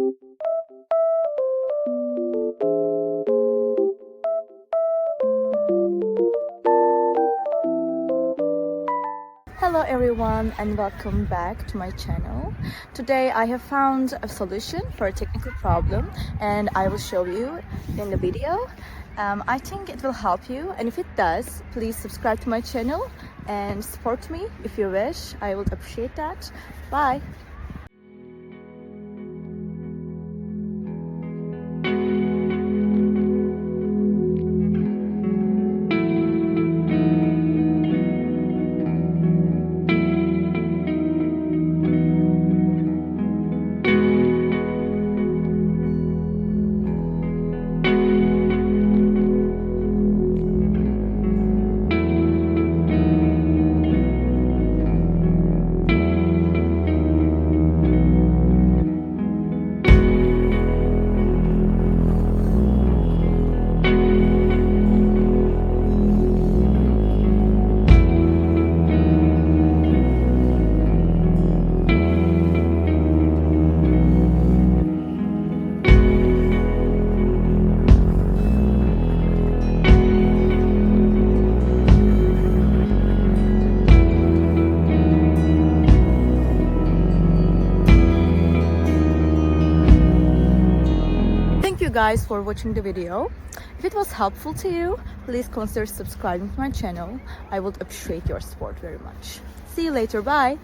Hello everyone and welcome back to my channel. Today I have found a solution for a technical problem and I will show you in the video. I think it will help you, and if it does, please subscribe to my channel and support me if you wish. I would appreciate that. Bye! Thank you guys for watching the video. If it was helpful to you, please consider subscribing to my channel. I would appreciate your support very much. See you later. Bye!